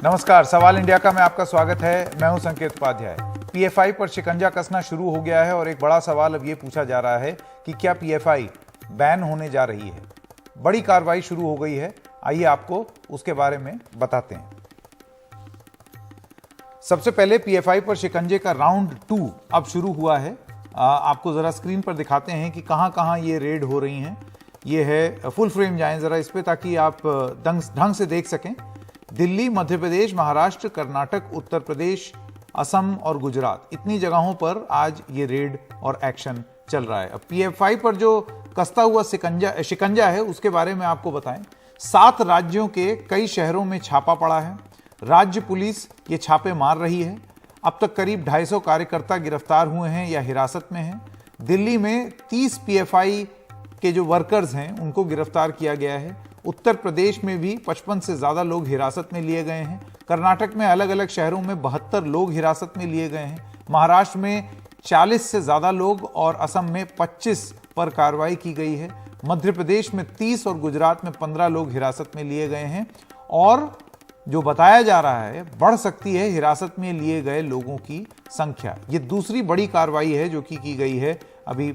नमस्कार, सवाल इंडिया का में आपका स्वागत है। मैं हूं संकेत उपाध्याय। पीएफआई पर शिकंजा कसना शुरू हो गया है और एक बड़ा सवाल अब ये पूछा जा रहा है कि क्या पीएफआई बैन होने जा रही है। बड़ी कार्रवाई शुरू हो गई है, आइए आपको उसके बारे में बताते हैं। सबसे पहले पीएफआई पर शिकंजे का राउंड 2 अब शुरू हुआ है। आपको जरा स्क्रीन पर दिखाते हैं कि कहां कहां ये रेड हो रही हैं। ये है, फुल फ्रेम जाएं जरा इस पे ताकि आप ढंग से देख सकें। दिल्ली, मध्य प्रदेश, महाराष्ट्र, कर्नाटक, उत्तर प्रदेश, असम और गुजरात, इतनी जगहों पर आज ये रेड और एक्शन चल रहा है। अब पीएफआई पर जो कसता हुआ शिकंजा है उसके बारे में आपको बताएं। 7 राज्यों के कई शहरों में छापा पड़ा है। राज्य पुलिस ये छापे मार रही है। अब तक करीब 250 कार्यकर्ता गिरफ्तार हुए हैं या हिरासत में हैं। दिल्ली में 30 पीएफआई के जो वर्कर्स हैं उनको गिरफ्तार किया गया है। उत्तर प्रदेश में भी 55 से ज्यादा लोग हिरासत में लिए गए हैं। कर्नाटक में अलग अलग शहरों में 72 लोग हिरासत में लिए गए हैं। महाराष्ट्र में 40 से ज्यादा लोग और असम में 25 पर कार्रवाई की गई है। मध्य प्रदेश में 30 और गुजरात में 15 लोग हिरासत में लिए गए हैं। और जो बताया जा रहा है, बढ़ सकती है हिरासत में लिए गए लोगों की संख्या। ये दूसरी बड़ी कार्रवाई है जो की गई है अभी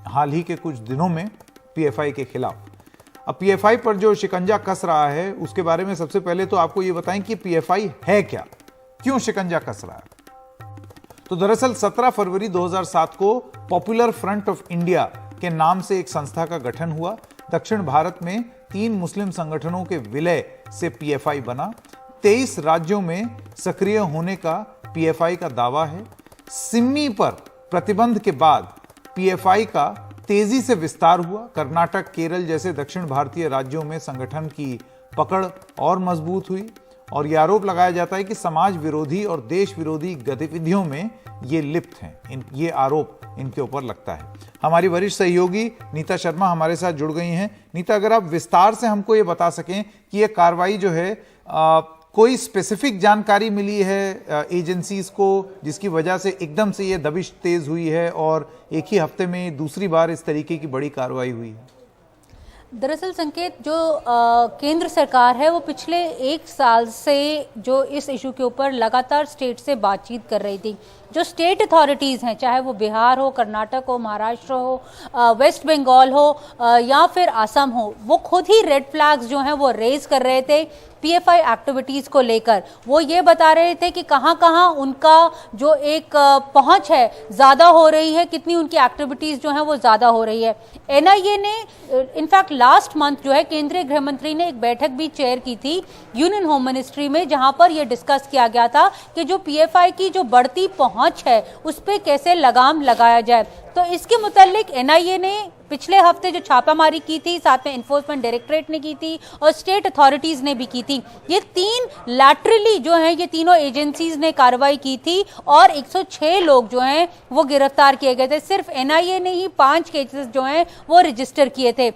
हाल ही के कुछ दिनों में पीएफआई के खिलाफ। अब पीएफआई पर जो शिकंजा कस रहा है उसके बारे में सबसे पहले तो आपको ये बताएं कि पीएफआई है क्या, क्यों शिकंजा कस रहा है। तो दरअसल 17 फरवरी 2007 को पॉपुलर फ्रंट ऑफ इंडिया के नाम से एक संस्था का गठन हुआ। दक्षिण भारत में 3 मुस्लिम संगठनों के विलय से पीएफआई बना। 23 राज्यों में सक्रिय होने का पीएफआई का दावा है। सिमी पर प्रतिबंध के बाद पीएफआई का तेजी से विस्तार हुआ। कर्नाटक, केरल जैसे दक्षिण भारतीय राज्यों में संगठन की पकड़ और मजबूत हुई और यह आरोप लगाया जाता है कि समाज विरोधी और देश विरोधी गतिविधियों में ये लिप्त हैं। ये आरोप इनके ऊपर लगता है। हमारी वरिष्ठ सहयोगी नीता शर्मा हमारे साथ जुड़ गई हैं। नीता, अगर आप विस्तार से हमको ये बता सकें कि ये कार्रवाई जो है कोई स्पेसिफिक जानकारी मिली है एजेंसीज को जिसकी वजह से एकदम से ये दबिश तेज हुई है और एक ही हफ्ते में दूसरी बार इस तरीके की बड़ी कार्रवाई हुई है? दरअसल संकेत, जो केंद्र सरकार है वो पिछले 1 साल से जो इस इशू के ऊपर लगातार स्टेट से बातचीत कर रही थी। जो स्टेट अथॉरिटीज़ हैं, चाहे वो बिहार हो, कर्नाटक हो, महाराष्ट्र हो, वेस्ट बंगाल हो या फिर असम हो, वो खुद ही रेड फ्लैग्स जो हैं वो रेज कर रहे थे पीएफआई एक्टिविटीज़ को लेकर। वो ये बता रहे थे कि कहाँ कहाँ उनका जो एक पहुंच है ज़्यादा हो रही है, कितनी उनकी एक्टिविटीज़ जो हैं वो ज़्यादा हो रही है। एनआईए ने इनफैक्ट लास्ट मंथ जो है केंद्रीय गृह मंत्री ने एक बैठक भी चेयर की थी यूनियन होम मिनिस्ट्री में, जहां पर यह डिस्कस किया गया था कि जो पीएफआई की जो बढ़ती पहुंच है उस पर कैसे लगाम लगाया जाए। तो इसके मुतालिक एनआईए ने पिछले हफ्ते जो छापामारी की थी, साथ में एनफोर्समेंट डायरेक्टरेट ने की थी और स्टेट अथॉरिटीज ने भी की थी। ये 3 लैटरली जो हैं, ये तीनों एजेंसीज ने कार्रवाई की थी और 106 लोग जो हैं वो गिरफ्तार किए गए थे। सिर्फ एनआईए ने ही 5 केसेस जो हैं वो रजिस्टर किए थे।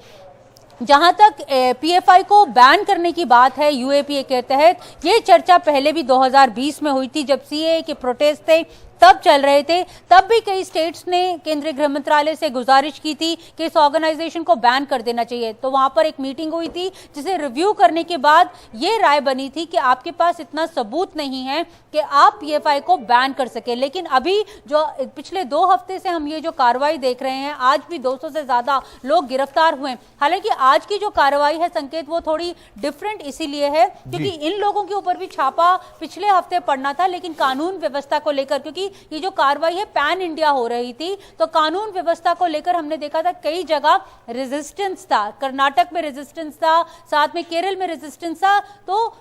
जहां तक पीएफआई को बैन करने की बात है यूएपीए के तहत, ये चर्चा पहले भी 2020 में हुई थी जब सीएए के प्रोटेस्ट थे तब चल रहे थे। तब भी कई स्टेट्स ने केंद्रीय गृह मंत्रालय से गुजारिश की थी कि इस ऑर्गेनाइजेशन को बैन कर देना चाहिए। तो वहां पर एक मीटिंग हुई थी जिसे रिव्यू करने के बाद ये राय बनी थी कि आपके पास इतना सबूत नहीं है कि आप पीएफआई को बैन कर सके। लेकिन अभी जो पिछले 2 हफ्ते से हम ये जो कार्रवाई देख रहे हैं, आज भी 200 से ज्यादा लोग गिरफ्तार हुए। हालांकि आज की जो कार्रवाई है संकेत, वो थोड़ी डिफरेंट इसीलिए है क्योंकि इन लोगों के ऊपर भी छापा पिछले हफ्ते पड़ना था, लेकिन कानून व्यवस्था को लेकर, क्योंकि ये जो कार्रवाई है पैन इंडिया हो रही थी, तो कानून व्यवस्था को लेकर हमने देखा था कई जगह रेजिस्टेंस था। कर्नाटक में रेजिस्टेंस था, साथ में केरल में रेजिस्टेंस था। तो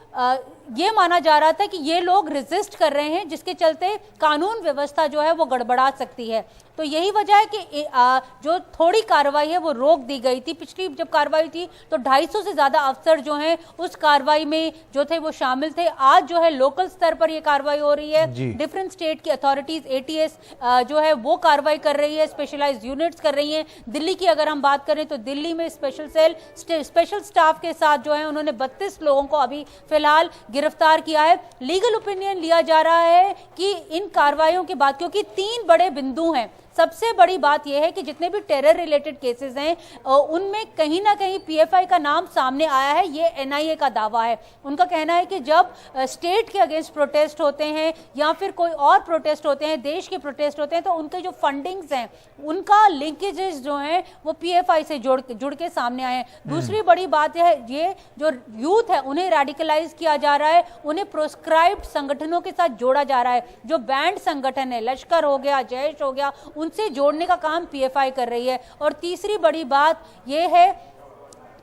ये माना जा रहा था कि ये लोग रेजिस्ट कर रहे हैं, जिसके चलते कानून व्यवस्था जो है वो गड़बड़ा सकती है। तो यही वजह है कि जो थोड़ी कार्रवाई है वो रोक दी गई थी। पिछली जब कार्रवाई थी तो 250 से ज्यादा अफसर जो हैं उस कार्रवाई में जो थे वो शामिल थे। आज जो है लोकल स्तर पर ये कार्रवाई हो रही है। डिफरेंट स्टेट की अथॉरिटीज, एटीएस जो है वो कार्रवाई कर रही है, स्पेशलाइज्ड यूनिट्स कर रही हैं। दिल्ली की अगर हम बात करें तो दिल्ली में स्पेशल सेल स्पेशल स्टाफ के साथ जो है उन्होंने 32 लोगों को अभी फिलहाल गिरफ्तार किया है। लीगल ओपिनियन लिया जा रहा है कि इन कार्रवाइयों के बाद, क्योंकि 3 बड़े बिंदु हैं। सबसे बड़ी बात यह है कि जितने भी टेरर रिलेटेड केसेस हैं उनमें कहीं ना कहीं पीएफआई का नाम सामने आया है, ये एनआईए का दावा है। उनका कहना है कि जब स्टेट के अगेंस्ट प्रोटेस्ट होते हैं या फिर कोई और प्रोटेस्ट होते हैं, देश के प्रोटेस्ट होते हैं, तो उनके जो फंडिंग्स हैं उनका लिंकेजेस जो हैं वो पीएफआई से जुड़ के सामने आए हैं। दूसरी बड़ी बात है ये जो यूथ है उन्हें रेडिकलाइज किया जा रहा है, उन्हें प्रोस्क्राइब्ड संगठनों के साथ जोड़ा जा रहा है। जो बैंड संगठन है, लश्कर हो गया, जैश हो गया, उनसे जोड़ने का काम पीएफआई कर रही है। और तीसरी बड़ी बात यह है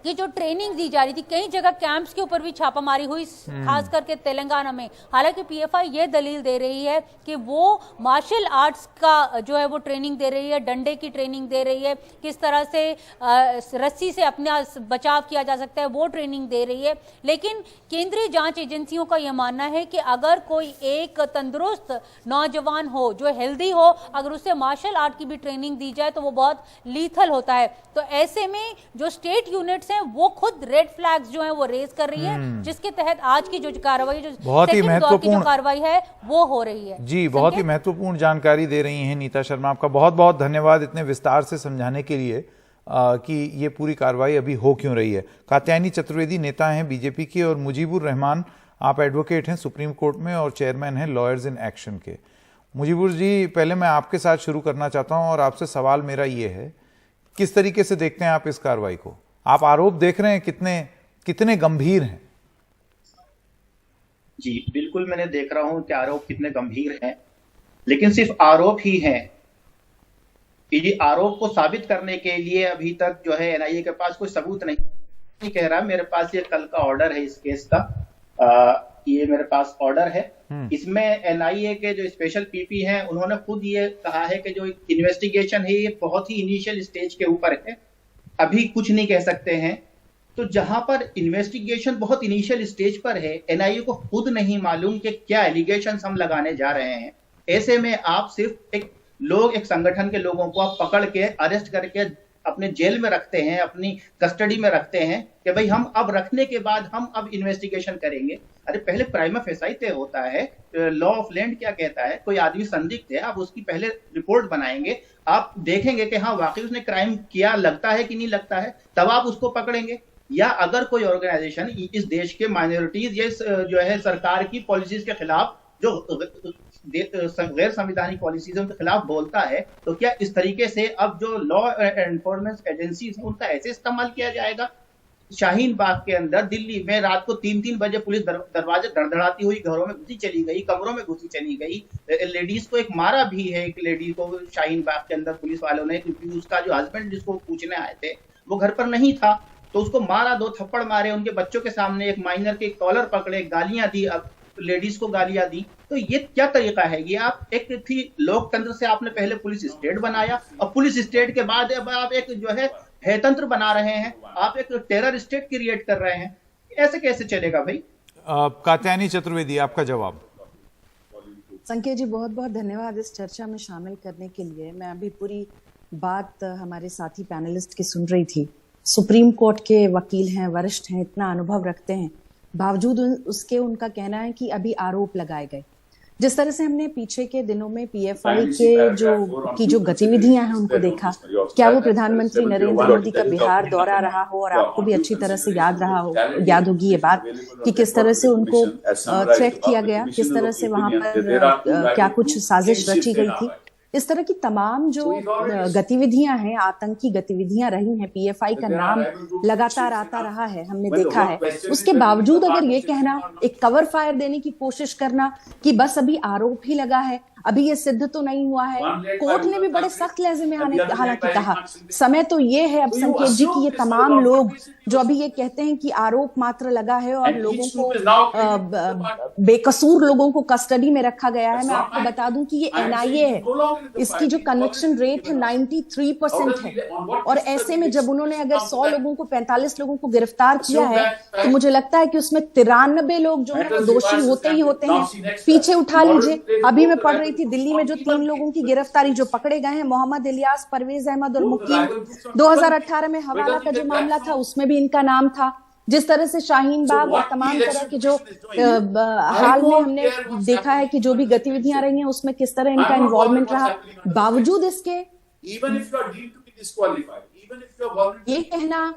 कि जो ट्रेनिंग दी जा रही थी, कई जगह कैंप्स के ऊपर भी छापामारी हुई, खास करके तेलंगाना में। हालांकि पीएफआई ये दलील दे रही है कि वो मार्शल आर्ट्स का जो है वो ट्रेनिंग दे रही है, डंडे की ट्रेनिंग दे रही है, किस तरह से रस्सी से अपना बचाव किया जा सकता है वो ट्रेनिंग दे रही है। लेकिन केंद्रीय जांच एजेंसियों का यह मानना है कि अगर कोई एक तंदुरुस्त नौजवान हो जो हेल्दी हो, अगर उसे मार्शल आर्ट की भी ट्रेनिंग दी जाए तो वो बहुत लीथल होता है। तो ऐसे में जो स्टेट यूनिट्स हैं वो खुद रेड फ्लैग्स जो हैं वो रेज कर रही है, जिसके तहत आज की जो कार्रवाई, जो बहुत ही महत्वपूर्ण कार्रवाई है वो हो रही है। जी, बहुत ही महत्वपूर्ण जानकारी दे रही हैं नीता शर्मा। आपका बहुत बहुत धन्यवाद इतने विस्तार से समझाने के लिए कि ये पूरी कार्रवाई अभी हो क्यों रही है। कात्यायनी चतुर्वेदी नेता हैं बीजेपी के, और मुजीबुर रहमान आप एडवोकेट हैं सुप्रीम कोर्ट में और चेयरमैन हैं लॉयर्स इन एक्शन के। मुजीबुर जी, पहले मैं आपके साथ शुरू करना चाहता हूं और आपसे सवाल मेरा ये है, किस तरीके से देखते हैं आप इस कार्रवाई को? आप आरोप देख रहे हैं कितने गंभीर हैं? जी बिल्कुल, मैंने देख रहा हूं कि आरोप कितने गंभीर हैं, लेकिन सिर्फ आरोप ही हैं। ये आरोप को साबित करने के लिए अभी तक जो है एनआईए के पास कोई सबूत नहीं कह रहा। मेरे पास ये कल का ऑर्डर है इस केस का, ये मेरे पास ऑर्डर है। इसमें एनआईए के जो स्पेशल पीपी हैं उन्होंने खुद ये कहा है कि जो इन्वेस्टिगेशन है ये बहुत ही इनिशियल स्टेज के ऊपर है, अभी कुछ नहीं कह सकते हैं। तो जहां पर इन्वेस्टिगेशन बहुत इनिशियल स्टेज पर है, एनआईए को खुद नहीं मालूम कि क्या एलिगेशंस हम लगाने जा रहे हैं, ऐसे में आप सिर्फ एक संगठन के लोगों को आप पकड़ के अरेस्ट करके अपने जेल में रखते हैं, अपनी कस्टडी में रखते हैं कि भाई हम अब रखने के बाद हम अब इन्वेस्टिगेशन करेंगे। अरे पहले प्राइमा फेसाई तय होता है, लॉ ऑफ लैंड क्या कहता है, कोई आदमी संदिग्ध है, आप उसकी पहले रिपोर्ट बनाएंगे, आप देखेंगे कि हाँ वाकई उसने क्राइम किया, लगता है कि नहीं लगता है, तब आप उसको पकड़ेंगे। या अगर कोई ऑर्गेनाइजेशन इस देश के माइनॉरिटीज या जो है सरकार की पॉलिसीज के खिलाफ, जो गैर संवैधानिक पॉलिसीजों के खिलाफ बोलता है, तो क्या इस तरीके से अब जो लॉ एनफोर्समेंट एजेंसीज हैं उनका ऐसे इस्तेमाल किया जाएगा? शाहीन बाग के अंदर दिल्ली में रात को 3-3 बजे पुलिस दरवाजे धड़धड़ाती हुई घरों में घुसी चली गई, कमरों में घुसी चली गई। लेडीज को एक मारा भी है, एक लेडी को शाहीन बाग के अंदर पुलिस वालों ने, क्योंकि उसका जो हस्बैंड जिसको पूछने आए थे वो घर पर नहीं था, तो उसको मारा, 2 थप्पड़ मारे उनके बच्चों के सामने, एक माइनर के कॉलर पकड़े, गालियां दी, अब लेडीज को गालियां दी। तो ये क्या तरीका है? ये आप एक थी लोकतंत्र से आपने पहले पुलिस स्टेट बनाया, और पुलिस स्टेट के बाद अब आप एक जो है तंत्र बना रहे हैं, आप एक टेरर स्टेट क्रिएट कर रहे हैं। ऐसे कैसे चलेगा भाई? कात्यायनी चतुर्वेदी, आपका जवाब। संकेत जी, बहुत बहुत धन्यवाद इस चर्चा में शामिल करने के लिए। मैं अभी पूरी बात हमारे साथी पैनलिस्ट की सुन रही थी। सुप्रीम कोर्ट के वकील हैं, वरिष्ठ हैं, इतना अनुभव रखते हैं, बावजूद उसके उनका कहना है कि अभी आरोप लगाए गए। जिस तरह से हमने पीछे के दिनों में पीएफआई के जो गतिविधियां हैं उनको देखा, क्या वो प्रधानमंत्री नरेंद्र मोदी का बिहार दौरा रहा हो, और आपको भी अच्छी तरह से याद होगी ये बात कि किस तरह से उनको थ्रेट किया गया, किस तरह से वहां पर क्या कुछ साजिश रची गई थी। इस तरह की तमाम जो गतिविधियां हैं, आतंकी गतिविधियां रही हैं, पीएफआई का नाम लगातार आता रहा है, हमने देखा है। उसके बावजूद अगर ये कहना, एक कवर फायर देने की कोशिश करना कि बस अभी आरोप ही लगा है, अभी ये सिद्ध तो नहीं हुआ है। कोर्ट ने भी बड़े सख्त लहजे में हालांकि कहा, समय तो ये है अब संकेत जी कि ये तमाम लोग जो अभी ये कहते हैं कि आरोप मात्र लगा है और लोगों को बेकसूर लोगों को कस्टडी में रखा गया है। मैं आपको बता दूं कि ये एनआईए है, इसकी जो कन्विक्शन रेट है 93% है, और ऐसे में जब उन्होंने अगर 100 लोगों को 45 लोगों को गिरफ्तार किया है, तो मुझे लगता है कि उसमें 93 लोग जो है वो दोषी होते ही होते हैं। पीछे उठा लीजिए, अभी मैं पढ़ रही थी दिल्ली में जो 3 लोगों की गिरफ्तारी जो पकड़े गए हैं, मोहम्मद इलियास, परवेज अहमद और मुकीम, 2018 में हवाला का जो मामला था उसमें भी इनका नाम था। जिस तरह से शाहीन बाग और तमाम तरह के जो हाल में हमने देखा है कि जो भी गतिविधियां रही हैं उसमें किस तरह इनका इन्वॉल्वमेंट रहा, बावजूद इसके ये कहना,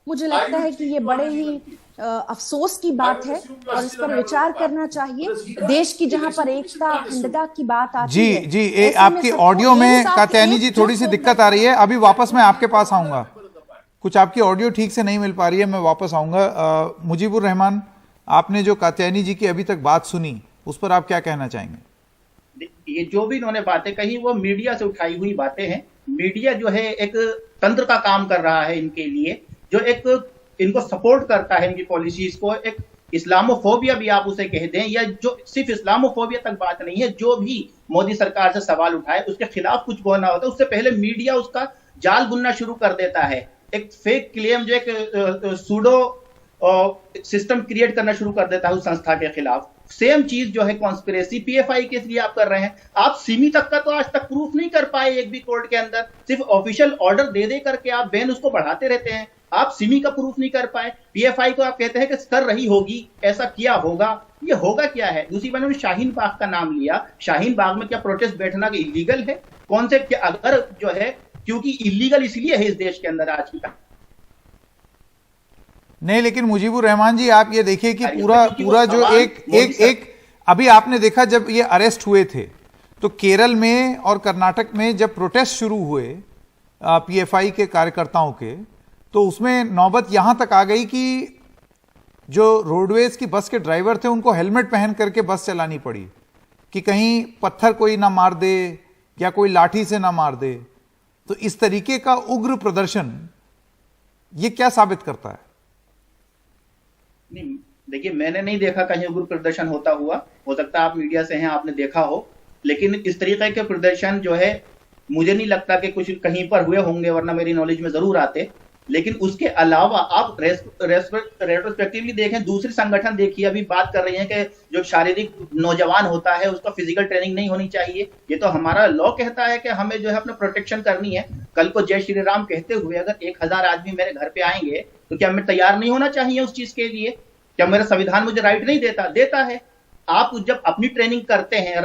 मुझे लगता है कि ये बड़े ही अफसोस की बात है और इस पर विचार करना चाहिए। देश की जहां पर एकता अखंडता की बात आती है, जी आपकी ऑडियो में कात्यायनी जी थोड़ी सी दिक्कत आ रही है, अभी वापस मैं आपके पास आऊंगा, कुछ आपकी ऑडियो ठीक से नहीं मिल पा रही है, मैं वापस आऊंगा। मुजीबुर रहमान, आपने जो कात्यायनी जी की अभी तक बात सुनी उस पर आप क्या कहना चाहेंगे? ये जो भी इन्होंने बातें कही वो मीडिया से उठाई हुई बातें हैं। मीडिया जो है एक तंत्र का काम कर रहा है इनके लिए, जो एक इनको सपोर्ट करता है, इनकी पॉलिसीज को। एक इस्लामोफोबिया भी आप उसे कह दें, या जो सिर्फ इस्लामोफोबिया तक बात नहीं है, जो भी मोदी सरकार से सवाल उठाए उसके खिलाफ कुछ बोलना होता है, उससे पहले मीडिया उसका जाल बुनना शुरू कर देता है। एक फेक क्लेम, जो एक सूडो सिस्टम क्रिएट करना शुरू कर देता है उस संस्था के खिलाफ। सेम चीज जो है कॉन्स्पिरेसी पीएफआई के लिए आप कर रहे हैं। आप सिमी तक का तो आज तक प्रूफ नहीं कर पाए एक भी कोर्ट के अंदर, सिर्फ ऑफिशियल ऑर्डर दे दे करके आप बैन उसको बढ़ाते रहते हैं। आप सिमी का प्रूफ नहीं कर पाए। पीएफआई को आप कहते हैं कि कर रही होगी, ऐसा किया होगा, ये होगा क्या है? दूसरी बात, उन्होंने शाहीन बाग का नाम लिया। शाहीन बाग में क्या प्रोटेस्ट बैठना इलीगल है? कौन से, अगर जो है, क्योंकि इलीगल इसलिए है इस देश के अंदर आज की नहीं, लेकिन मुजीबुर रहमान जी आप ये देखिए कि पूरा जो एक अभी आपने देखा जब ये अरेस्ट हुए थे तो केरल में और कर्नाटक में जब प्रोटेस्ट शुरू हुए पीएफआई के कार्यकर्ताओं के, तो उसमें नौबत यहां तक आ गई कि जो रोडवेज की बस के ड्राइवर थे उनको हेलमेट पहन करके बस चलानी पड़ी कि कहीं पत्थर कोई ना मार दे या कोई लाठी से ना मार दे। तो इस तरीके का उग्र प्रदर्शन ये क्या साबित करता है? नहीं, देखिए, मैंने नहीं देखा कहीं उग्र प्रदर्शन होता हुआ। हो सकता है आप मीडिया से हैं, आपने देखा हो, लेकिन इस तरीके के प्रदर्शन जो है मुझे नहीं लगता कि कुछ कहीं पर हुए होंगे, वरना मेरी नॉलेज में जरूर आते। लेकिन उसके अलावा आप रेट्रोस्पेक्टिवली देखें, दूसरे संगठन देखिए, अभी बात कर रही हैं कि जो शारीरिक नौजवान होता है उसका फिजिकल ट्रेनिंग नहीं होनी चाहिए। ये तो हमारा लॉ कहता है कि हमें जो है अपना प्रोटेक्शन करनी है। कल को जय श्री राम कहते हुए अगर 1000 आदमी मेरे घर पे आएंगे तो क्या मैं तैयार नहीं होना चाहिए उस चीज के लिए? क्या मेरा संविधान मुझे राइट नहीं देता है? आप जब अपनी ट्रेनिंग करते हैं,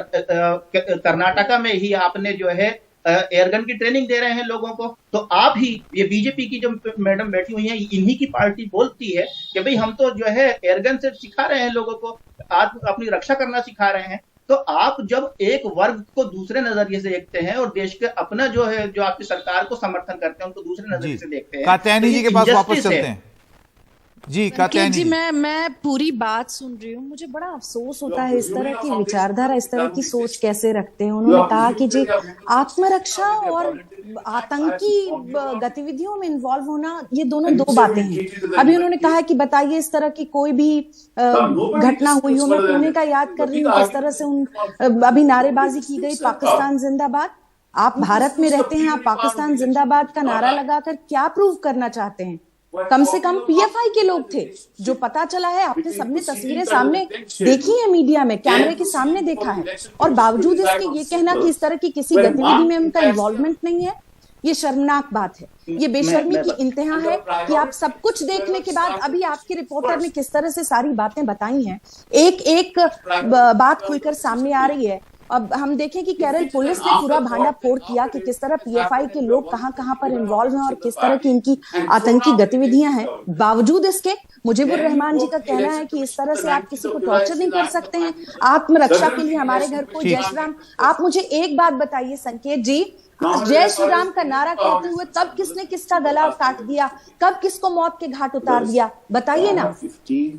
कर्नाटका में ही आपने जो है एयरगन की ट्रेनिंग दे रहे हैं लोगों को, तो आप ही, ये बीजेपी की जो मैडम बैठी हुई हैं, इन्हीं की पार्टी बोलती है कि भाई हम तो जो है एयरगन से सिखा रहे हैं लोगों को, अपनी रक्षा करना सिखा रहे हैं। तो आप जब एक वर्ग को दूसरे नजरिए से देखते हैं और देश के अपना जो है, जो आपकी सरकार को समर्थन करते हैं, उनको दूसरे नजरिए से देखते हैं, कात्यायनी जी के पास वापस चलते हैं। जी कात्यायनी जी, मैं पूरी बात सुन रही हूँ, मुझे बड़ा अफसोस होता है इस तरह की विचारधारा, इस तरह की सोच कैसे रखते हैं। उन्होंने कहा कि जी आत्मरक्षा और आतंकी गतिविधियों में इन्वॉल्व होना, ये दोनों दो बातें हैं। अभी उन्होंने कहा कि बताइए इस तरह की कोई भी घटना हुई हो। मैं पुणे का याद कर रही हूँ, किस तरह से अभी नारेबाजी की गई, पाकिस्तान जिंदाबाद। आप भारत में रहते हैं, आप पाकिस्तान जिंदाबाद का नारा लगाकर क्या प्रूव करना चाहते हैं? कम से कम पीएफआई के लोग थे, जो पता चला है, आपने सबने तस्वीरें सामने देखी है, मीडिया में कैमरे के सामने देखा है, और बावजूद इसके ये कहना कि इस तरह की किसी गतिविधि में उनका इन्वॉल्वमेंट नहीं है, ये शर्मनाक बात है। ये बेशर्मी की इंतहा है कि आप सब कुछ देखने के बाद, अभी आपके रिपोर्टर ने किस तरह से सारी बातें बताई हैं, एक एक बात खुलकर सामने आ रही है। अब हम देखें कि केरल पुलिस ने पूरा भांडा फोड़ किया कि किस तरह पीएफआई के लोग कहां पर इन्वॉल्व हैं और किस तरह की इनकी आतंकी गतिविधियां हैं। बावजूद इसके मुजीबुर रहमान जी का कहना है कि इस तरह से आप किसी को टॉर्चर नहीं कर सकते हैं, आत्मरक्षा के लिए हमारे घर को जय श्री राम। आप मुझे एक बात बताइए संकेत जी, जय श्री राम का नारा कहते हुए तब किसने किसका गला काट दिया, कब किसको मौत के घाट उतार दिया, बताइए ना।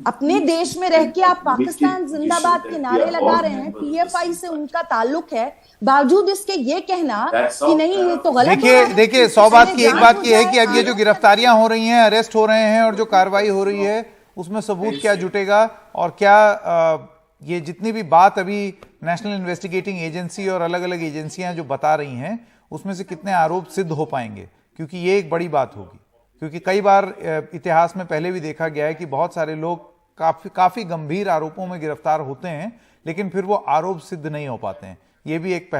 अपने देश में रह के आप पाकिस्तान जिंदाबाद के नारे लगा रहे हैं, पीएफआई से उनका ताल्लुक है, बावजूद इसके ये कहना कि नहीं ये तो गलत है। देखिए 100 बात की एक बात ये है कि अब ये जो गिरफ्तारियां हो रही हैं, अरेस्ट हो रहे हैं और जो कार्रवाई हो रही है उसमें सबूत क्या जुटेगा और क्या ये जितनी भी बात अभी नेशनल इन्वेस्टिगेटिंग एजेंसी और अलग अलग एजेंसियां जो बता रही हैं उसमें से कितने आरोप सिद्ध हो पाएंगे, क्योंकि ये एक बड़ी बात होगी। क्योंकि कई बार इतिहास में पहले भी देखा गया है कि बहुत सारे लोग काफी गंभीर आरोपों में गिरफ्तार होते हैं लेकिन फिर वो आरोप सिद्ध नहीं हो पाते हैं। ये भी एक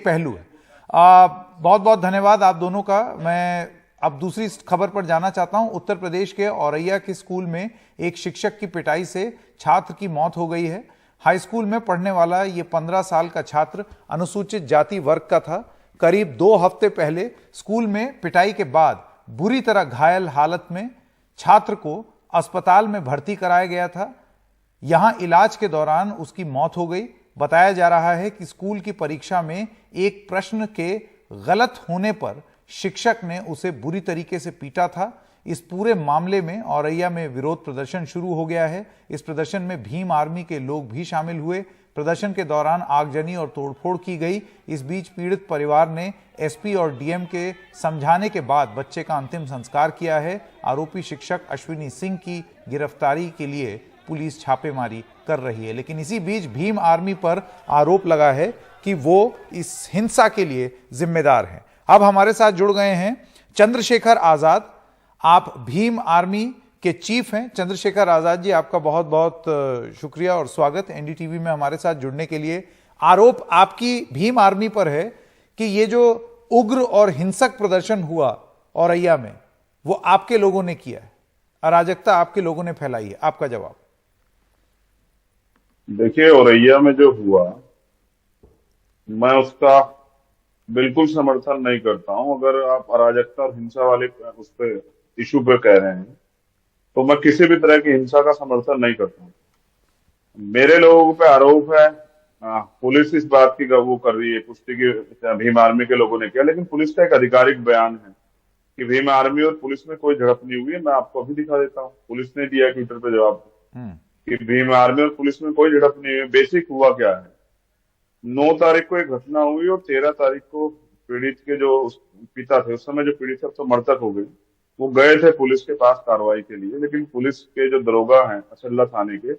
पहलू है। बहुत बहुत धन्यवाद आप दोनों का। मैं अब दूसरी खबर पर जाना चाहता हूं। उत्तर प्रदेश के औरैया के स्कूल में एक शिक्षक की पिटाई से छात्र की मौत हो गई है। हाई स्कूल में पढ़ने वाला ये 15 साल का छात्र अनुसूचित जाति वर्ग का था। करीब 2 हफ्ते पहले स्कूल में पिटाई के बाद बुरी तरह घायल हालत में छात्र को अस्पताल में भर्ती कराया गया था। यहां इलाज के दौरान उसकी मौत हो गई। बताया जा रहा है कि स्कूल की परीक्षा में एक प्रश्न के गलत होने पर शिक्षक ने उसे बुरी तरीके से पीटा था। इस पूरे मामले में औरैया में विरोध प्रदर्शन शुरू हो गया है। इस प्रदर्शन में भीम आर्मी के लोग भी शामिल हुए। प्रदर्शन के दौरान आगजनी और तोड़फोड़ की गई। इस बीच पीड़ित परिवार ने एसपी और डीएम के समझाने के बाद बच्चे का अंतिम संस्कार किया है। आरोपी शिक्षक अश्विनी सिंह की गिरफ्तारी के लिए पुलिस छापेमारी कर रही है। लेकिन इसी बीच भीम आर्मी पर आरोप लगा है कि वो इस हिंसा के लिए जिम्मेदार है। अब हमारे साथ जुड़ गए हैं चंद्रशेखर आजाद। आप भीम आर्मी के चीफ हैं। चंद्रशेखर आजाद जी, आपका बहुत बहुत शुक्रिया और स्वागत एनडीटीवी में हमारे साथ जुड़ने के लिए। आरोप आपकी भीम आर्मी पर है कि ये जो उग्र और हिंसक प्रदर्शन हुआ औरैया में वो आपके लोगों ने किया है, अराजकता आपके लोगों ने फैलाई है। आपका जवाब। देखिए, औरैया में जो हुआ मैं उसका बिल्कुल समर्थन नहीं करता हूं। अगर आप अराजकता और हिंसा वाले उस पे इशू पे कह रहे हैं तो मैं किसी भी तरह की हिंसा का समर्थन नहीं करता हूं। मेरे लोगों पे आरोप है, पुलिस इस बात की वो कर रही है, पुष्टि की भीम आर्मी के लोगों ने किया, लेकिन पुलिस का एक आधिकारिक बयान है कि भीम आर्मी और पुलिस में कोई झड़प नहीं हुई है। मैं आपको अभी दिखा देता हूँ। पुलिस ने दिया ट्विटर पे जवाब कि भीम आर्मी और पुलिस में कोई झड़प नहीं हुई। बेसिक हुआ क्या है, 9 तारीख को एक घटना हुई और 13 तारीख को पीड़ित के जो पिता थे, उस समय जो पीड़ित थे अब तो मृतक हो गए, वो गए थे पुलिस के पास कार्रवाई के लिए। लेकिन पुलिस के जो दरोगा हैं असल्ला थाने के,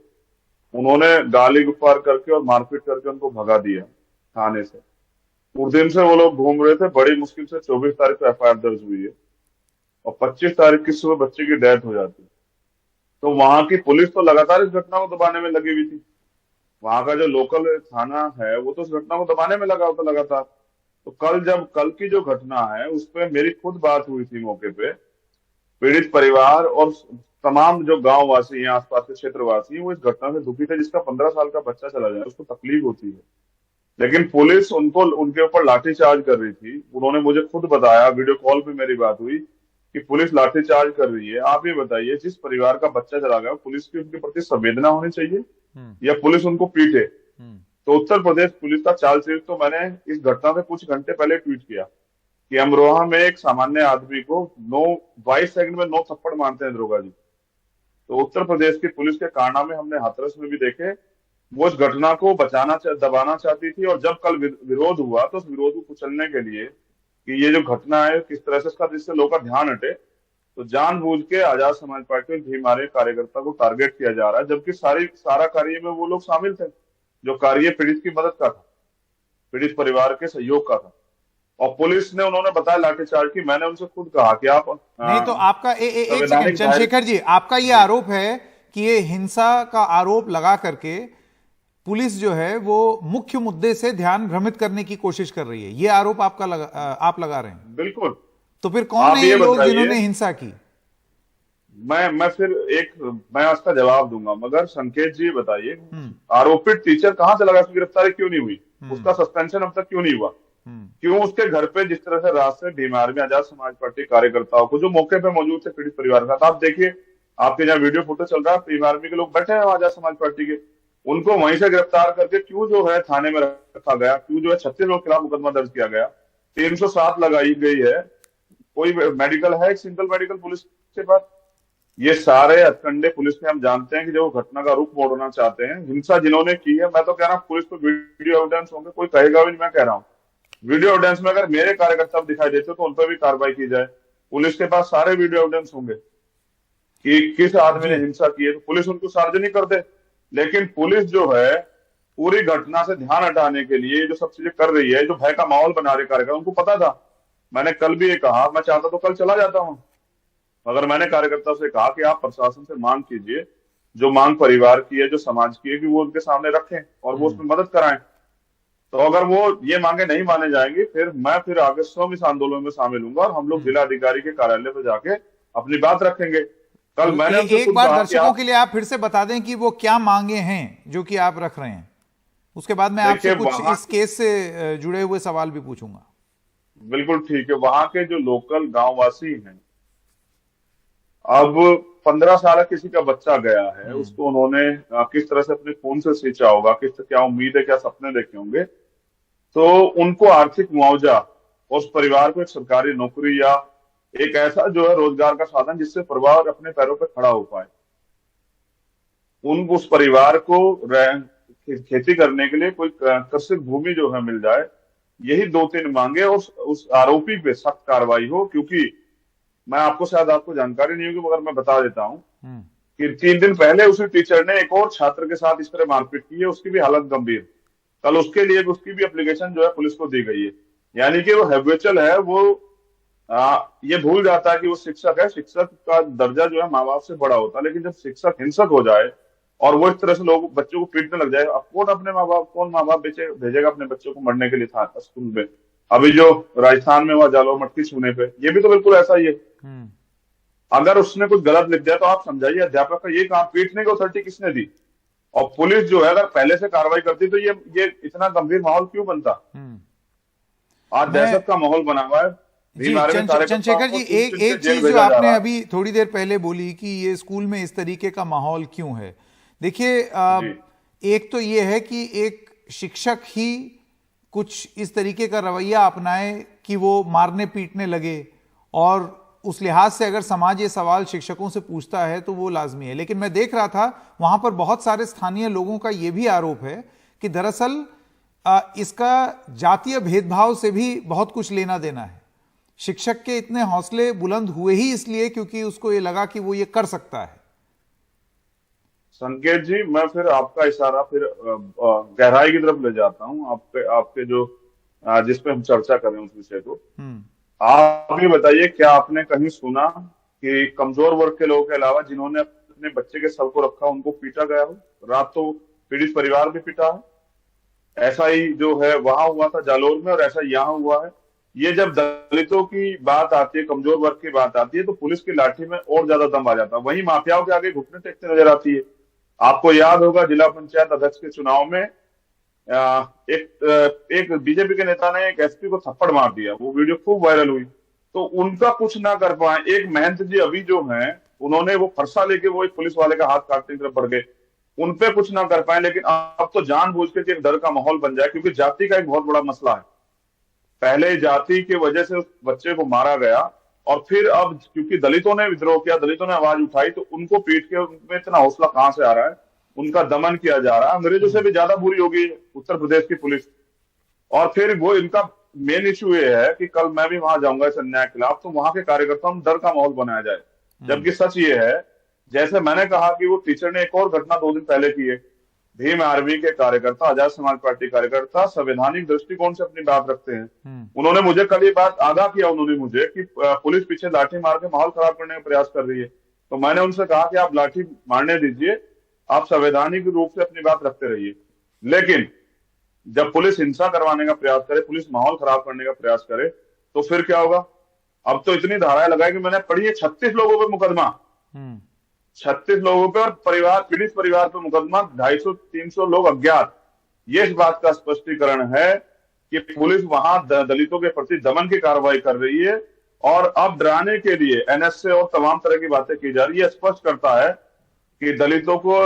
उन्होंने गाली गुफ्तार करके और मारपीट करके उनको भगा दिया थाने से। उस दिन से वो लोग घूम रहे थे। बड़ी मुश्किल से 24 तारीख को एफआईआर दर्ज हुई है और 25 तारीख की सुबह बच्चे की डेथ हो जाती है। तो वहां की पुलिस तो लगातार इस घटना को दबाने में लगी हुई थी। वहां का जो लोकल थाना है वो तो इस घटना को दबाने में लगा होता लगातार। तो कल की जो घटना है उस पर मेरी खुद बात हुई थी मौके पे। पीड़ित परिवार और तमाम जो गांव वासी हैं, आसपास के क्षेत्रवासी, वो इस घटना से दुखी थे। जिसका 15 साल का बच्चा चला जाए उसको तकलीफ होती है, लेकिन पुलिस उनके ऊपर लाठीचार्ज कर रही थी। उन्होंने मुझे खुद बताया, वीडियो कॉल पे मेरी बात हुई कि पुलिस लाठीचार्ज कर रही है। आप ये बताइए, जिस परिवार का बच्चा चला गया, पुलिस की उनके प्रति संवेदना होनी चाहिए या पुलिस उनको पीटे? तो उत्तर प्रदेश पुलिस का चार्जशीट तो मैंने इस घटना से कुछ घंटे पहले ट्वीट किया कि अमरोहा में एक सामान्य आदमी को 22 सेकंड में 9 थप्पड़ मारते हैं दरोगा जी। तो उत्तर प्रदेश की पुलिस के कारनामे हमने हाथरस में भी देखे। वो इस घटना को दबाना चाहती थी और जब कल विरोध हुआ तो उस विरोध को कुचलने के लिए कि ये जो घटना है किस तरह से इसका, जिससे लोगों का ध्यान हटे, तो जानबूझ के आजाद समाज पार्टी भीम आर्मी कार्यकर्ता को टारगेट किया जा रहा है। जबकि सारा कार्य में वो लोग शामिल थे जो कार्य पीड़ित की मदद का था, पीड़ित परिवार के सहयोग का था। और पुलिस ने, उन्होंने बताया लाठीचार्ज की। मैंने उनसे खुद कहा कि आप नहीं तो आपका एक सेकंड चंद्रशेखर जी, आपका ये आरोप है कि ये हिंसा का आरोप लगा करके पुलिस जो है वो मुख्य मुद्दे से ध्यान भ्रमित करने की कोशिश कर रही है। ये आरोप आप लगा रहे हैं? बिल्कुल। तो फिर कौन है ये लोग जिन्होंने हिंसा की? मैं उसका जवाब दूंगा, मगर संकेत जी बताइए, आरोपित टीचर कहां से लगा, उसकी गिरफ्तारी क्यों नहीं हुई? उसका सस्पेंशन अब तक क्यों नहीं हुआ? क्यों उसके घर पे जिस तरह से रात से भीम आर्मी आजाद समाज पार्टी कार्यकर्ताओं को जो मौके पे मौजूद थे पीड़ित परिवार का, आप देखिए, आपके जहाँ वीडियो फोटो चल रहा है, भीम आर्मी के लोग बैठे हैं आजाद समाज पार्टी के, उनको वहीं से गिरफ्तार करके क्यों जो है थाने में रखा गया? क्यों जो है 36 लोगों के खिलाफ मुकदमा दर्ज किया गया? 307 लगाई गई है। कोई मेडिकल है, एक सिंगल मेडिकल पुलिस के पास? ये सारे हथकंडे पुलिस में हम जानते हैं कि जो घटना का रुख मोड़ना चाहते हैं। हिंसा जिन्होंने की है, मैं तो कह रहा हूँ पुलिस को वीडियो एविडेंस होंगे, कोई कहेगा भी नहीं, मैं कह रहा हूँ वीडियो एविडेंस में अगर मेरे कार्यकर्ता दिखाई देते तो उन पर भी कार्रवाई की जाए। पुलिस के पास सारे वीडियो एविडेंस होंगे कि किस आदमी ने हिंसा की है, तो पुलिस उनको सार्वजनिक कर दे। लेकिन पुलिस जो है पूरी घटना से ध्यान हटाने के लिए जो सब चीजें कर रही है, जो भय का माहौल बना रही कार्यकर्ता, उनको पता था। मैंने कल भी ये कहा, मैं चाहता तो कल चला जाता हूं, मगर मैंने कार्यकर्ता से कहा कि आप प्रशासन से मांग कीजिए, जो मांग परिवार की है, जो समाज की है, कि वो उनके सामने रखें और वो उसमें मदद कराएं। तो अगर वो ये मांगे नहीं माने जाएंगी, फिर आगे स्वयं इस आंदोलन में शामिल होऊंगा और हम लोग जिलाधिकारी के कार्यालय पर जाके अपनी बात रखेंगे। कल मैंने उनसे एक खुद बार कहा कि दर्शकों के लिए आप फिर से बता दें कि वो क्या मांगे हैं जो कि आप रख रहे हैं, उसके बाद मैं आपसे देखिए, कुछ इस केस से जुड़े हुए सवाल भी पूछूंगा। बिल्कुल ठीक है। वहां के जो लोकल गांववासी हैं, अब 15 साल किसी का बच्चा गया है, उसको उन्होंने किस तरह से अपने खून से सींचा होगा, क्या उम्मीद है, क्या सपने देखे होंगे, तो उनको आर्थिक मुआवजा और उस परिवार को एक सरकारी नौकरी या एक ऐसा जो है रोजगार का साधन जिससे परिवार अपने पैरों पर खड़ा हो पाए, उस परिवार को खेती करने के लिए कोई कृषि भूमि जो है मिल जाए, यही 2-3 मांगे। और उस आरोपी पे सख्त कार्रवाई हो, क्योंकि मैं आपको जानकारी नहीं होगी मगर मैं बता देता हूं कि 3 दिन पहले उसी टीचर ने एक और छात्र के साथ इस तरह मारपीट की है, उसकी भी हालत गंभीर। कल उसके लिए उसकी भी एप्लीकेशन जो है पुलिस को दी गई है। यानी कि वो हैबिचुअल है, वो ये भूल जाता है कि वो शिक्षक है। शिक्षक का दर्जा जो है माँ बाप से बड़ा होता है, लेकिन जब शिक्षक हिंसक हो जाए और वो इस तरह से लोग बच्चों को पीटने लग जाए, अब कौन माँ बाप भेजेगा अपने बच्चों को मरने के लिए था स्कूल में। अभी जो राजस्थान में हुआ जालो मटकी छूने पे, ये भी तो बिल्कुल ऐसा ही है। अगर उसने कुछ गलत लिख दिया तो आप समझाइए, अध्यापक का ये काम पीटने की अथॉरिटी किसने दी? और पुलिस जो है अगर पहले से कार्रवाई करती तो ये इतना गंभीर माहौल क्यों बनता? आज दहशत का माहौल बना हुआ है। जी चंद्रशेखर जी, एक चीज जो आपने अभी थोड़ी देर पहले बोली कि ये स्कूल में इस तरीके का माहौल क्यों है, देखिए एक तो ये है कि एक शिक्षक ही कुछ इस तरीके का रवैया अपनाए कि वो मारने पीटने लगे, और उस लिहाज से अगर समाज ये सवाल शिक्षकों से पूछता है तो वो लाजमी है। लेकिन मैं देख रहा था वहां पर बहुत सारे स्थानीय लोगों का ये भी आरोप है कि दरअसल इसका जातीय भेदभाव से भी बहुत कुछ लेना देना है। शिक्षक के इतने हौसले बुलंद हुए ही इसलिए क्योंकि उसको ये लगा कि वो ये कर सकता है। संकेत जी, मैं फिर आपका इशारा फिर गहराई की तरफ ले जाता हूं, आपके जो जिस पे हम चर्चा कर रहे हैं उस विषय को। आप ये बताइए, क्या आपने कहीं सुना कि कमजोर वर्ग के लोगों के अलावा जिन्होंने अपने बच्चे के सर को रखा उनको पीटा गया हो? रात तो पीड़ित परिवार भी पीटा है। ऐसा ही जो है वहां हुआ था जालोर में, और ऐसा यहाँ हुआ है। ये जब दलितों की बात आती है, कमजोर वर्ग की बात आती है, तो पुलिस की लाठी में और ज्यादा दम आ जाता है। वहीं माफियाओं के आगे घुटने टेकते नजर आती है। आपको याद होगा जिला पंचायत अध्यक्ष के चुनाव में एक बीजेपी के नेता ने एक एसपी को थप्पड़ मार दिया, वो वीडियो खूब वायरल हुई। तो उनका कुछ ना कर पाए। एक महंत जी अभी जो हैं, उन्होंने वो फरसा लेके वो एक पुलिस वाले का हाथ काटने की तरफ बढ़ गए, उन पे कुछ ना कर पाए। लेकिन अब तो जानबूझ के एक डर का माहौल बन जाए, क्योंकि जाति का एक बहुत बड़ा मसला है। पहले जाति की वजह से उस बच्चे को मारा गया, और फिर अब क्योंकि दलितों ने विद्रोह किया, दलितों ने आवाज उठाई, तो उनको पीट के उनमें इतना हौसला कहां से आ रहा है? उनका दमन किया जा रहा है। अंग्रेजों से भी ज्यादा बुरी होगी उत्तर प्रदेश की पुलिस। और फिर वो इनका मेन इश्यू ये है कि कल मैं भी वहां जाऊंगा इस अन्याय के खिलाफ, तो वहां के कार्यकर्ताओं में डर का माहौल बनाया जाए। जबकि सच ये है, जैसे मैंने कहा कि वो टीचर ने एक और घटना 2 दिन पहले की है। भीम आर्मी के कार्यकर्ता, आजाद समाज पार्टी कार्यकर्ता संवैधानिक दृष्टिकोण से अपनी बात रखते हैं। उन्होंने मुझे कल ये बात आगाह किया उन्होंने मुझे कि पुलिस पीछे लाठी मार के माहौल खराब करने का प्रयास कर रही है। तो मैंने उनसे कहा कि आप लाठी मारने दीजिए, आप संवैधानिक रूप से अपनी बात रखते रहिए। लेकिन जब पुलिस हिंसा करवाने का प्रयास करे, पुलिस माहौल खराब करने का प्रयास करे, तो फिर क्या होगा? अब तो इतनी धाराएं लगाई कि मैंने पढ़ी है 36 लोगों पर मुकदमा, 36 लोगों पर, परिवार पीड़ित परिवार पर मुकदमा, 250-300 लोग अज्ञात। ये इस बात का स्पष्टीकरण है कि पुलिस वहां दलितों के प्रति दमन की कार्रवाई कर रही है, और अब डराने के लिए एनएसए और तमाम तरह की बातें की जा रही है। स्पष्ट करता है कि दलितों को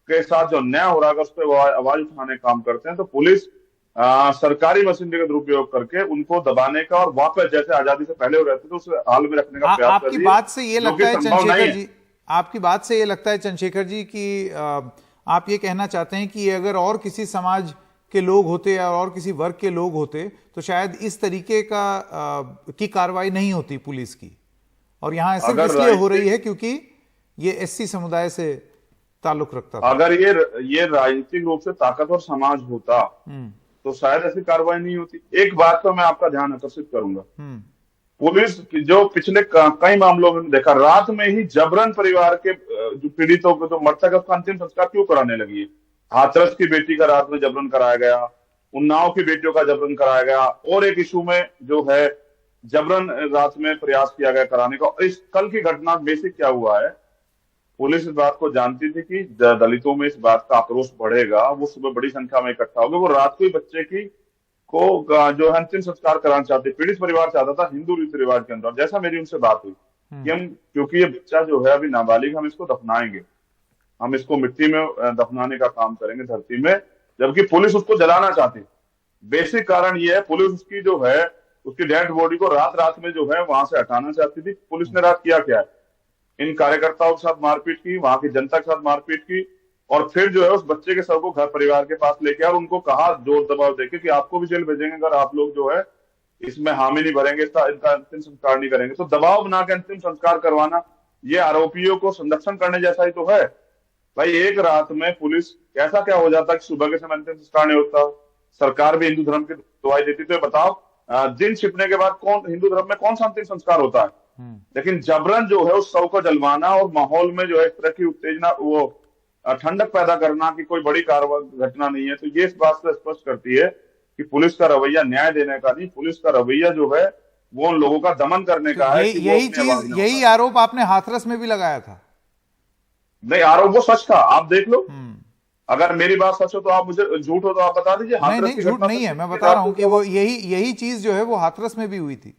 के साथ जो अन्याय हो रहा है उस पर वो आवाज उठाने का काम करते हैं। तो पुलिस सरकारी मशीनरी का दुरुपयोग करके उनको दबाने का और वापस जैसे आजादी से पहले हो रहते थे उस हाल में रखने का प्रयास कर रही है। आपकी बात से ये लगता है चंद्रशेखर जी, आपकी बात से ये लगता है चंद्रशेखर जी कि आप ये कहना चाहते हैं कि अगर और किसी समाज के लोग होते या और किसी वर्ग के लोग होते तो शायद इस तरीके की कार्रवाई नहीं होती पुलिस की, और यहाँ सिर्फ इसलिए हो रही है क्योंकि ये एससी समुदाय से ताल्लुक रखता था। अगर ये राजनीतिक रूप से ताकतवर समाज होता तो शायद ऐसी कार्रवाई नहीं होती। एक बात पर मैं आपका ध्यान आकर्षित करूंगा, पुलिस जो पिछले कई मामलों में देखा, रात में ही जबरन परिवार के जो पीड़ितों को जो मृतक का अंतिम संस्कार क्यों कराने लगी है? हाथरस की बेटी का रात में जबरन कराया गया, उन्नाव की बेटियों का जबरन कराया गया, और एक इशू में जो है जबरन रात में प्रयास किया गया कराने का। इस कल की घटना बेसिक क्या हुआ है, पुलिस इस बात को जानती थी कि दलितों में इस बात का आक्रोश बढ़ेगा, वो सुबह बड़ी संख्या में इकट्ठा हो गए, वो रात को ही बच्चे की को जो है अंतिम संस्कार कराना चाहते, पीड़ित परिवार चाहता था हिंदू रीति रिवाज के अंदर। जैसा मेरी उनसे बात हुई कि हम, क्योंकि ये बच्चा जो है अभी नाबालिग, हम इसको दफनाएंगे, हम इसको मिट्टी में दफनाने का काम करेंगे धरती में, जबकि पुलिस उसको जलाना चाहती। बेसिक कारण ये है, पुलिस उसकी जो है उसकी डेड बॉडी को रात रात में जो है वहां से हटाना चाहती थी। पुलिस ने रात किया क्या है, इन कार्यकर्ताओं के साथ मारपीट की, वहां की जनता के साथ मारपीट की, और फिर जो है उस बच्चे के शव को घर परिवार के पास लेके और उनको कहा जोर दबाव देके कि आपको भी जेल भेजेंगे अगर आप लोग जो है इसमें हामी नहीं भरेंगे, इनका अंतिम संस्कार नहीं करेंगे। तो दबाव बना के अंतिम संस्कार करवाना, ये आरोपियों को संरक्षण करने जैसा ही तो है। भाई एक रात में पुलिस, ऐसा क्या हो जाता कि सुबह के समय अंतिम संस्कार नहीं होता? सरकार भी हिंदू धर्म की दुआई देती, तो बताओ दिन छिपने के बाद कौन हिंदू धर्म में कौन सा अंतिम संस्कार होता है? लेकिन जबरन जो है उस शव को जलवाना और माहौल में जो है इस तरह की उत्तेजना, वो ठंडक पैदा करना कि कोई बड़ी कार्रवाई घटना नहीं है, तो ये इस बात से स्पष्ट करती है कि पुलिस का रवैया न्याय देने का नहीं, पुलिस का रवैया जो है वो उन लोगों का दमन करने का है। यही आरोप आपने हाथरस में भी लगाया था। नहीं, आरोप वो सच था, आप देख लो। अगर मेरी बात सच हो तो आप मुझे, झूठ हो तो आप बता दीजिए। नहीं, झूठ नहीं है, मैं बता रहा हूँ कि वो यही चीज जो है वो हाथरस में भी हुई थी।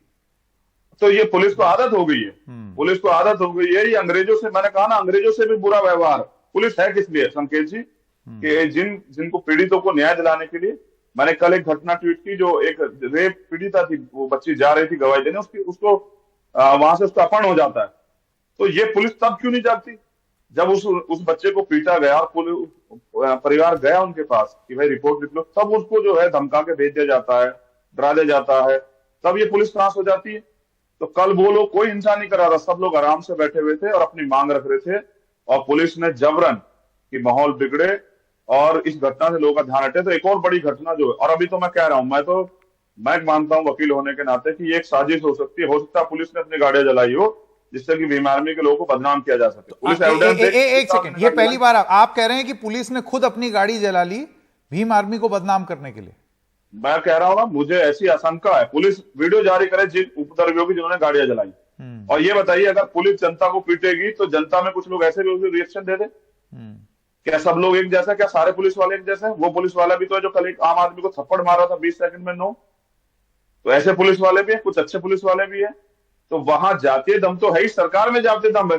तो ये पुलिस को आदत हो गई है, पुलिस को आदत हो गई है। ये अंग्रेजों से, मैंने कहा ना, अंग्रेजों से भी बुरा व्यवहार पुलिस है किस लिए संकेत जी, कि जिनको पीड़ितों को न्याय दिलाने के लिए। मैंने कल एक घटना ट्वीट की, जो एक रेप पीड़िता थी, वो बच्ची जा रही थी गवाही देने, उसको वहां से उसका अपहरण हो जाता है। तो ये पुलिस तब क्यों नहीं जाती जब उस बच्चे को पीटा गया और परिवार गया उनके पास कि भाई रिपोर्ट लिख लो, तब उसको जो है धमका के भेज दिया जाता है, डरा दिया जाता है, तब ये पुलिस नाश हो जाती है। तो कल वो लोग, कोई हिंसा नहीं करा रहा, सब लोग आराम से बैठे हुए थे और अपनी मांग रख रहे थे, और पुलिस ने जबरन कि माहौल बिगड़े और इस घटना से लोगों का ध्यान हटे। तो एक और बड़ी घटना जो है, और अभी तो मैं कह रहा हूं, मैं मानता हूं वकील होने के नाते कि ये एक साजिश हो सकती है। हो सकता है पुलिस ने अपनी गाड़ियां जलाई हो जिससे कि भीम आर्मी के लोगों को बदनाम किया जा सके। पुलिस एक सेकंड, ये पहली बार आप कह रहे हैं कि पुलिस ने खुद अपनी गाड़ी जला ली भीम आर्मी को बदनाम करने के लिए? मैं कह रहा हूं ना, मुझे ऐसी आशंका है पुलिस वीडियो जारी करे जिन उपद्रवियों की जिन्होंने गाड़ियां जलाई। और ये बताइए, अगर पुलिस जनता को पीटेगी तो जनता में कुछ लोग ऐसे भी रिएक्शन दे दे? क्या सब लोग एक जैसा? क्या सारे पुलिस वाले एक जैसे? वो पुलिस वाला भी तो है जो कल एक आम आदमी को थप्पड़ मारा था 20 सेकंड में, नो? तो ऐसे पुलिस वाले भी है, कुछ अच्छे पुलिस वाले भी है। तो वहां जातीय दम तो है ही, सरकार में जातीय दम है।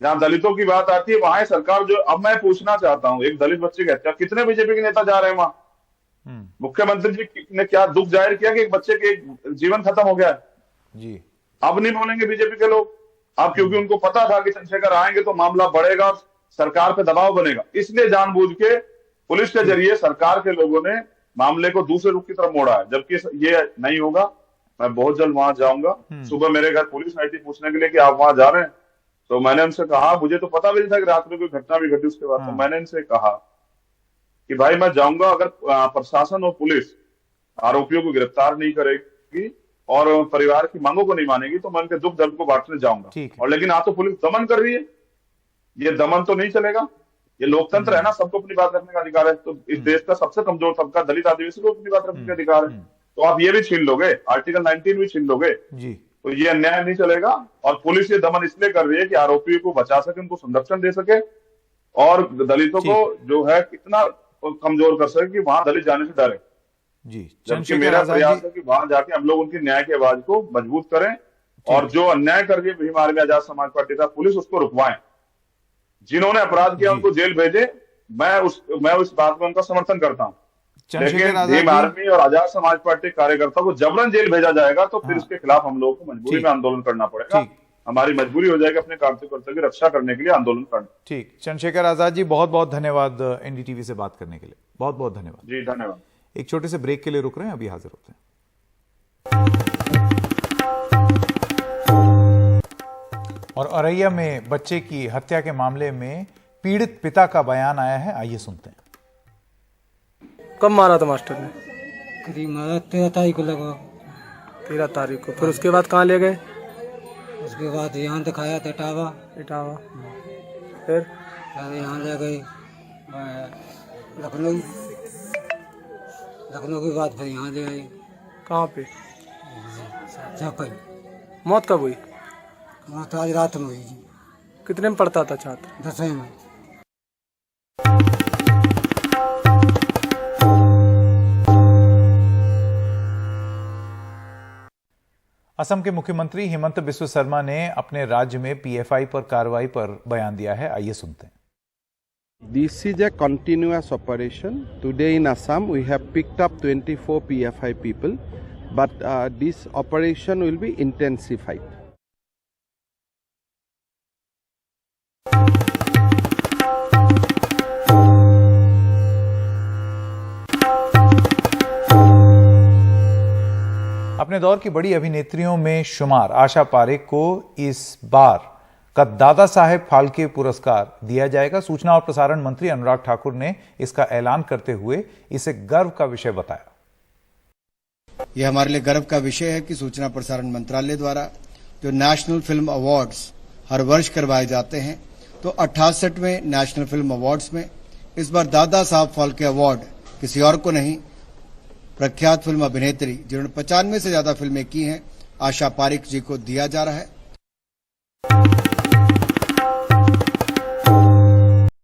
जहां दलितों की बात आती है वहां सरकार जो। अब मैं पूछना चाहता हूं, एक दलित बच्चे की हत्या, कितने बीजेपी के नेता जा रहे हैं वहां? मुख्यमंत्री जी ने क्या दुख जाहिर किया कि एक बच्चे के जीवन खत्म हो गया है जी? अब नहीं बोलेंगे बीजेपी के लोग, अब क्योंकि उनको पता था कि चंद्रशेखर आएंगे तो मामला बढ़ेगा और सरकार पे दबाव बनेगा, इसलिए जानबूझ के पुलिस के जरिए सरकार के लोगों ने मामले को दूसरे रुख की तरफ मोड़ा है। जबकि ये नहीं होगा। मैं बहुत जल्द वहां जाऊंगा। सुबह मेरे घर पुलिस आई थी पूछने के लिए कि आप वहां जा रहे हैं, तो मैंने उनसे कहा, मुझे तो पता भी नहीं था कि रात में कोई घटना भी घटी उसके बाद। तो मैंने इनसे कहा कि भाई मैं जाऊंगा, अगर प्रशासन और पुलिस आरोपियों को गिरफ्तार नहीं करेगी और परिवार की मांगों को नहीं मानेगी तो मैं उनके दुख दर्द को बांटने जाऊंगा। और लेकिन आज तो पुलिस दमन कर रही है, ये दमन तो नहीं चलेगा। ये लोकतंत्र है ना, सबको अपनी बात रखने का अधिकार है। तो इस देश का सबसे कमजोर तबका दलित आदिवासी को अपनी बात रखने का अधिकार है। तो आप ये भी छीन लोगे, आर्टिकल 19 भी छीन लोगे जी, तो ये अन्याय नहीं चलेगा। और पुलिस ये दमन इसलिए कर रही है कि आरोपियों को बचा सके, उनको संरक्षण दे सके और दलितों को जो है कितना कमजोर कर सके कि वहां दलित जाने से डरे जी। जबकि मेरा प्रयास है कि वहां जाके हम लोग उनकी न्याय की आवाज को मजबूत करें और जो अन्याय कर रही है भीम आर्मी आजाद समाज पार्टी का पुलिस, उसको रुकवाएं। जिन्होंने अपराध किया उनको जेल भेजे। मैं उस बात में उनका समर्थन करता हूं। लेकिन भीम आर्मी और आजाद समाज पार्टी कार्यकर्ता को जबरन जेल भेजा जाएगा तो फिर इसके खिलाफ हम लोगों को मजबूरी में आंदोलन करना पड़ेगा। हमारी मजबूरी हो जाएगी अपने कार्यकर्ता की रक्षा करने के लिए आंदोलन करना। ठीक, चंद्रशेखर आजाद जी, बहुत बहुत धन्यवाद एनडीटीवी से बात करने के लिए। बहुत बहुत धन्यवाद जी। धन्यवाद। एक छोटे से ब्रेक के लिए रुक रहे हैं, अभी हाजिर होते हैं। और औरैया में बच्चे की हत्या के मामले में पीड़ित पिता का बयान आया है, आइए सुनते हैं। कब मारा था मास्टर ने? करीब मारा 13 तारीख को लगा। 13 तारीख को। फिर उसके बाद कहाँ ले गए? उसके बाद यहाँ दिखाया था इटावा। फिर यहाँ ले गए लखनऊ। लखनऊ के बाद फिर यहाँ ले आए। कहाँ पे? झापई। मौत कब हुई? वहाँ तो आज रात में हुई जी। कितने में पढ़ता था छात्र? 10वीं में। असम के मुख्यमंत्री हिमंत बिस्व शर्मा ने अपने राज्य में पीएफआई पर कार्रवाई पर बयान दिया है। आइए सुनते हैं। This is a continuous operation. Today in Assam we have picked up 24 PFI people, but this operation will be intensified. अपने दौर की बड़ी अभिनेत्रियों में शुमार आशा पारेख को इस बार का दादा साहेब फाल्के पुरस्कार दिया जाएगा। सूचना और प्रसारण मंत्री अनुराग ठाकुर ने इसका ऐलान करते हुए इसे गर्व का विषय बताया। यह हमारे लिए गर्व का विषय है कि सूचना प्रसारण मंत्रालय द्वारा जो नेशनल फिल्म अवार्ड्स हर वर्ष करवाए जाते हैं, तो 68वें नेशनल फिल्म अवार्ड्स में इस बार दादा साहब फाल्के अवार्ड किसी और को नहीं, प्रख्यात फिल्म अभिनेत्री जिन्होंने 95 से ज्यादा फिल्में की हैं, आशा पारेख जी को दिया जा रहा है।